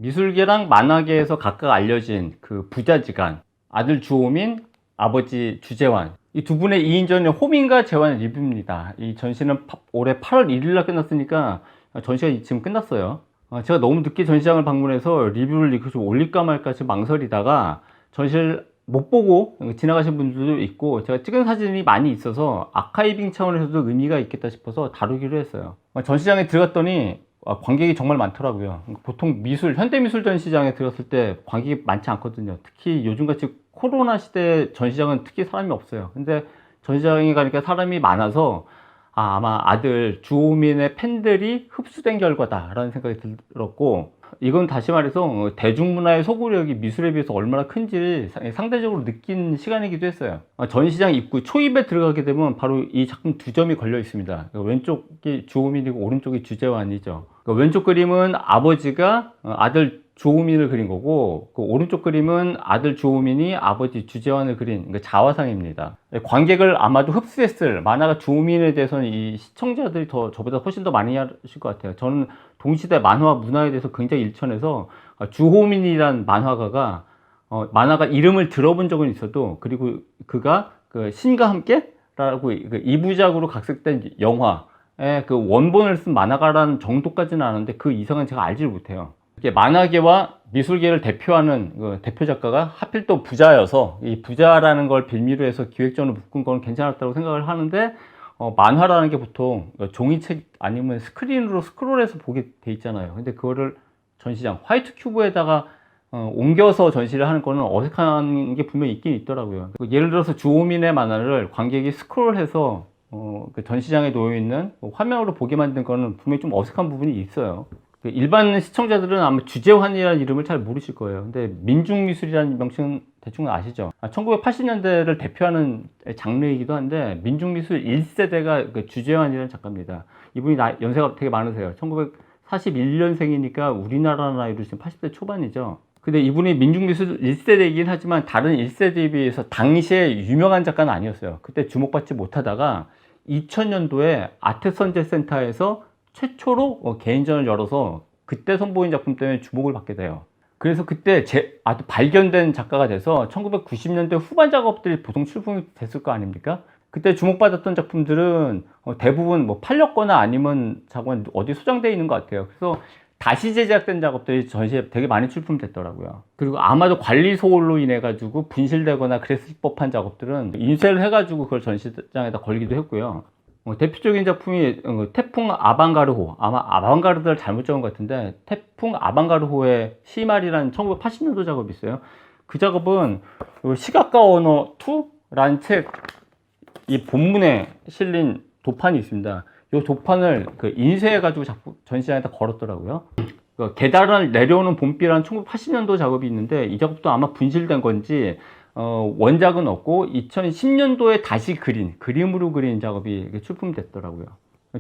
미술계랑 만화계에서 각각 알려진 그 부자지간, 아들 주호민, 아버지 주재환, 이 두 분의 2인전의 호민과 재환 리뷰입니다. 이 전시는 올해 8월 1일 날 끝났으니까 전시가 지금 끝났어요. 제가 너무 늦게 전시장을 방문해서 리뷰를 이렇게 좀 올릴까 말까 지금 망설이다가 전시를 못 보고 지나가신 분들도 있고, 제가 찍은 사진이 많이 있어서 아카이빙 차원에서도 의미가 있겠다 싶어서 다루기로 했어요. 전시장에 들어갔더니 관객이 정말 많더라고요. 보통 현대미술 전시장에 들어갔을 때 관객이 많지 않거든요. 특히 요즘같이 코로나 시대 전시장은 특히 사람이 없어요. 근데 전시장에 가니까 사람이 많아서 아마 아들 주호민의 팬들이 흡수된 결과다라는 생각이 들었고, 이건 다시 말해서 대중문화의 소구력이 미술에 비해서 얼마나 큰지 상대적으로 느낀 시간이기도 했어요. 전시장 입구 초입에 들어가게 되면 바로 이 작품 두 점이 걸려 있습니다. 왼쪽이 주호민이고 오른쪽이 주재환이죠. 왼쪽 그림은 아버지가 아들 주호민을 그린 거고, 그 오른쪽 그림은 아들 주호민이 아버지 주재환을 그린 자화상입니다. 관객을 아마도 흡수했을, 만화가 주호민에 대해서는 이 시청자들이 저보다 훨씬 더 많이 하실 것 같아요. 저는 동시대 만화 문화에 대해서 굉장히 일천해서 주호민이란 만화가가 만화가 이름을 들어본 적은 있어도, 그리고 그가 그 신과 함께 라고 그 2부작으로 각색된 영화의 그 원본을 쓴 만화가라는 정도까지는 아는데 그 이상은 제가 알지를 못해요. 만화계와 미술계를 대표하는 그 대표 작가가 하필 또 부자여서, 이 부자라는 걸 빌미로 해서 기획전을 묶은 건 괜찮았다고 생각을 하는데, 만화라는 게 보통 종이책 아니면 스크린으로 스크롤해서 보게 돼 있잖아요. 근데 그거를 전시장 화이트 큐브에다가 옮겨서 전시를 하는 거는 어색한 게 분명히 있긴 있더라고요. 예를 들어서 주호민의 만화를 관객이 스크롤해서 그 전시장에 놓여 있는 화면으로 보게 만든 거는 분명히 좀 어색한 부분이 있어요. 일반 시청자들은 아마 주재환이라는 이름을 잘 모르실 거예요. 근데 민중미술이라는 명칭은 대충 아시죠? 1980년대를 대표하는 장르이기도 한데, 민중미술 1세대가 그 주재환이라는 작가입니다. 이분이 연세가 되게 많으세요. 1941년생이니까 우리나라 나이로 지금 80대 초반이죠. 근데 이분이 민중미술 1세대이긴 하지만 다른 1세대에 비해서 당시에 유명한 작가는 아니었어요. 그때 주목받지 못하다가 2000년도에 아트선제센터에서 최초로 개인전을 열어서 그때 선보인 작품 때문에 주목을 받게 돼요. 그래서 그때 아주 발견된 작가가 돼서 1990년대 후반 작업들이 보통 출품이 됐을 거 아닙니까? 그때 주목받았던 작품들은 대부분 뭐 팔렸거나 아니면 자꾸 어디 소장되어 있는 것 같아요. 그래서 다시 제작된 작업들이 전시에 되게 많이 출품됐더라고요. 그리고 아마도 관리 소홀로 인해 가지고 분실되거나 그랬을 법한 작업들은 인쇄를 해가지고 그걸 전시장에다 걸기도 했고요. 대표적인 작품이 태풍 아방가르호, 아마 아방가르드를 잘못 적은 것 같은데, 태풍 아방가르호의 시말이라는 1980년도 작업이 있어요. 그 작업은 시각과 언어 2라는 책 이 본문에 실린 도판이 있습니다. 이 도판을 인쇄해가지고 전시장에다 걸었더라고요. 계단을 내려오는 봄비라는 1980년도 작업이 있는데, 이 작업도 아마 분실된 건지 원작은 없고 2010년도에 다시 그림으로 그린 작업이 출품됐더라고요.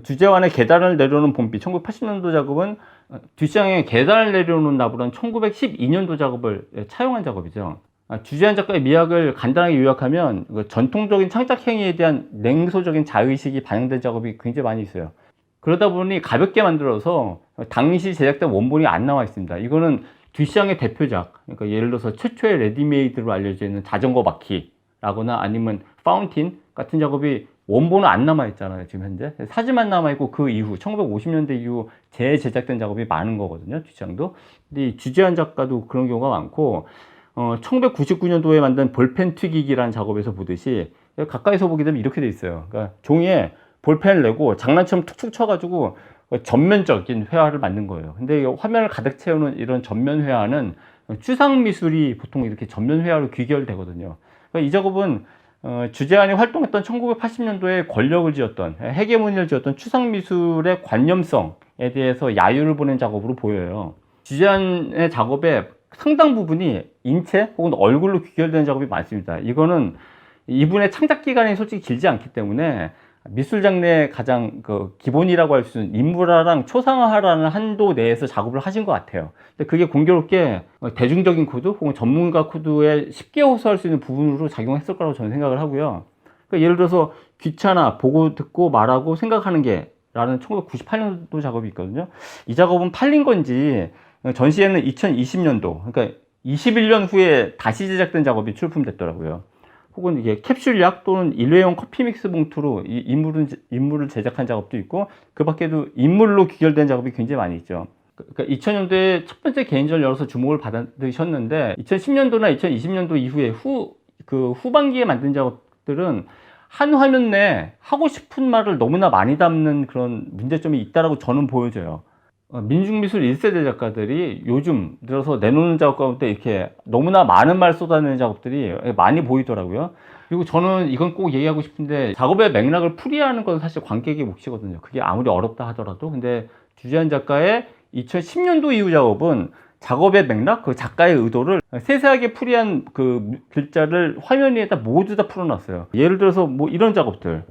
주재환의 계단을 내려오는 봄비 1980년도 작업은 뒷장에 계단을 내려오는 나무라는 1912년도 작업을 차용한 작업이죠. 주재환 작가의 미학을 간단하게 요약하면 전통적인 창작 행위에 대한 냉소적인 자의식이 반영된 작업이 굉장히 많이 있어요. 그러다 보니 가볍게 만들어서 당시 제작된 원본이 안 나와 있습니다. 이거는 뒷샹의 대표작, 그러니까 예를 들어서 최초의 레디메이드로 알려져 있는 자전거 바퀴라거나 아니면 파운틴 같은 작업이 원본은 안 남아 있잖아요. 지금 현재 사진만 남아 있고, 그 이후 1950년대 이후 재제작된 작업이 많은 거거든요. 뒷샹도. 근데 이 주재환 작가도 그런 경우가 많고, 1999년도에 만든 볼펜 튀기기라는 작업에서 보듯이 가까이서 보게 되면 이렇게 돼 있어요. 그러니까 종이에 볼펜을 내고 장난처럼 툭툭 쳐가지고 전면적인 회화를 만든 거예요. 근데 화면을 가득 채우는 이런 전면 회화는 추상 미술이 보통 이렇게 전면 회화로 귀결되거든요. 그러니까 이 작업은 주재환이 활동했던 1980년도에 권력을 쥐었던, 헤게모니를 쥐었던 추상 미술의 관념성에 대해서 야유를 보낸 작업으로 보여요. 주재환의 작업의 상당 부분이 인체 혹은 얼굴로 귀결되는 작업이 많습니다. 이거는 이분의 창작 기간이 솔직히 길지 않기 때문에 미술 장르의 가장 기본이라고 할 수 있는 인물화랑 초상화라는 한도 내에서 작업을 하신 것 같아요. 근데 그게 공교롭게 대중적인 코드 혹은 전문가 코드에 쉽게 호소할 수 있는 부분으로 작용했을 거라고 저는 생각을 하고요. 그러니까 예를 들어서 귀찮아, 보고 듣고 말하고 생각하는 게 라는 1998년도 작업이 있거든요. 이 작업은 팔린 건지 전시회는 2020년도, 그러니까 21년 후에 다시 제작된 작업이 출품됐더라고요. 혹은 이게 캡슐약 또는 일회용 커피 믹스 봉투로 이 인물을 제작한 작업도 있고, 그 밖에도 인물로 귀결된 작업이 굉장히 많이 있죠. 그러니까 2000년도에 첫 번째 개인전을 열어서 주목을 받으셨는데, 2010년도나 2020년도 이후에 후반기에 만든 작업들은 한 화면 내에 하고 싶은 말을 너무나 많이 담는 그런 문제점이 있다라고 저는 보여져요. 민중미술 1세대 작가들이 요즘 들어서 내놓는 작업 가운데 이렇게 너무나 많은 말 쏟아내는 작업들이 많이 보이더라고요. 그리고 저는 이건 꼭 얘기하고 싶은데, 작업의 맥락을 풀이하는 건 사실 관객의 몫이거든요. 그게 아무리 어렵다 하더라도. 근데 주재환 작가의 2010년도 이후 작업은 작업의 맥락, 그 작가의 의도를 세세하게 풀이한 그 글자를 화면 위에다 모두 다 풀어놨어요. 예를 들어서 뭐 이런 작업들.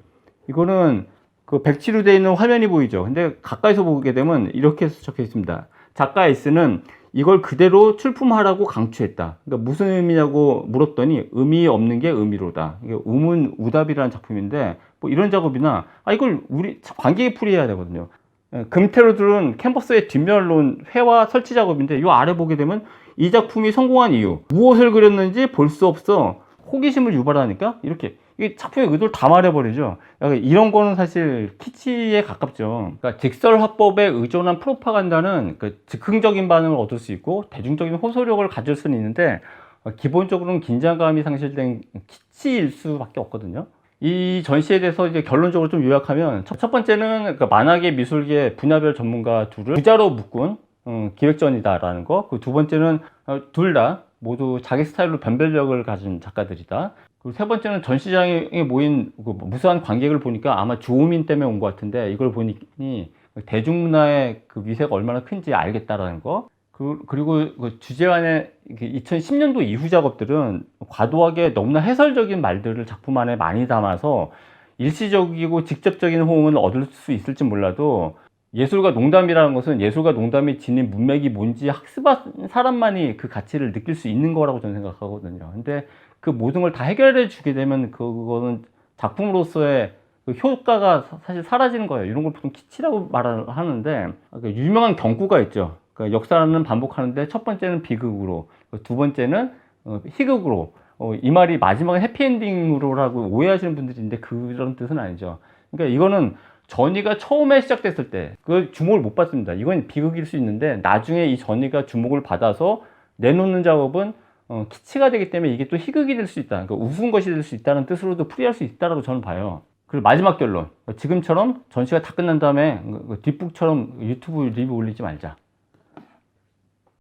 이거는 그 백지로 되어 있는 화면이 보이죠. 근데 가까이서 보게 되면 이렇게 적혀 있습니다. 작가 S는 이걸 그대로 출품하라고 강추했다. 그러니까 무슨 의미냐고 물었더니 의미 없는 게 의미로다. 이게 우문우답이라는 작품인데, 뭐 이런 작업이나, 이걸 우리 관객이 풀이해야 되거든요. 금테로들은 캔버스의 뒷면론 회화 설치 작업인데, 이 아래 보게 되면 이 작품이 성공한 이유, 무엇을 그렸는지 볼 수 없어 호기심을 유발하니까 이렇게 이 작품의 의도를 다 말해버리죠. 이런 거는 사실 키치에 가깝죠. 그러니까 직설화법에 의존한 프로파간다는 즉흥적인 반응을 얻을 수 있고 대중적인 호소력을 가질 수는 있는데, 기본적으로는 긴장감이 상실된 키치일 수밖에 없거든요. 이 전시에 대해서 이제 결론적으로 좀 요약하면, 첫 번째는 만화계 미술계 분야별 전문가 둘을 부자로 묶은 기획전이다라는 거. 그 두 번째는 둘 다 모두 자기 스타일로 변별력을 가진 작가들이다. 그리고 세 번째는 전시장에 모인 무수한 관객을 보니까 아마 주호민 때문에 온 것 같은데, 이걸 보니 대중문화의 그 위세가 얼마나 큰지 알겠다라는 거. 그리고 주재환의 2010년도 이후 작업들은 과도하게 너무나 해설적인 말들을 작품 안에 많이 담아서 일시적이고 직접적인 호응을 얻을 수 있을지 몰라도, 예술과 농담이라는 것은 예술과 농담이 지닌 문맥이 뭔지 학습한 사람만이 그 가치를 느낄 수 있는 거라고 저는 생각하거든요. 근데 그 모든 걸 다 해결해 주게 되면 그거는 작품으로서의 그 효과가 사실 사라지는 거예요. 이런 걸 보통 키치라고 말을 하는데, 유명한 경구가 있죠. 그러니까 역사는 반복하는데 첫 번째는 비극으로, 두 번째는 희극으로, 이 말이 마지막에 해피엔딩으로라고 오해하시는 분들이 있는데 그런 뜻은 아니죠. 그러니까 이거는 전이가 처음에 시작됐을 때 그 주목을 못 받습니다. 이건 비극일 수 있는데, 나중에 이 전이가 주목을 받아서 내놓는 작업은 키치가 되기 때문에 이게 또 희극이 될 수 있다. 그러니까 우스운 것이 될 수 있다는 뜻으로도 풀이할 수 있다라고 저는 봐요. 그리고 마지막 결론. 지금처럼 전시가 다 끝난 다음에 뒷북처럼 유튜브 리뷰 올리지 말자.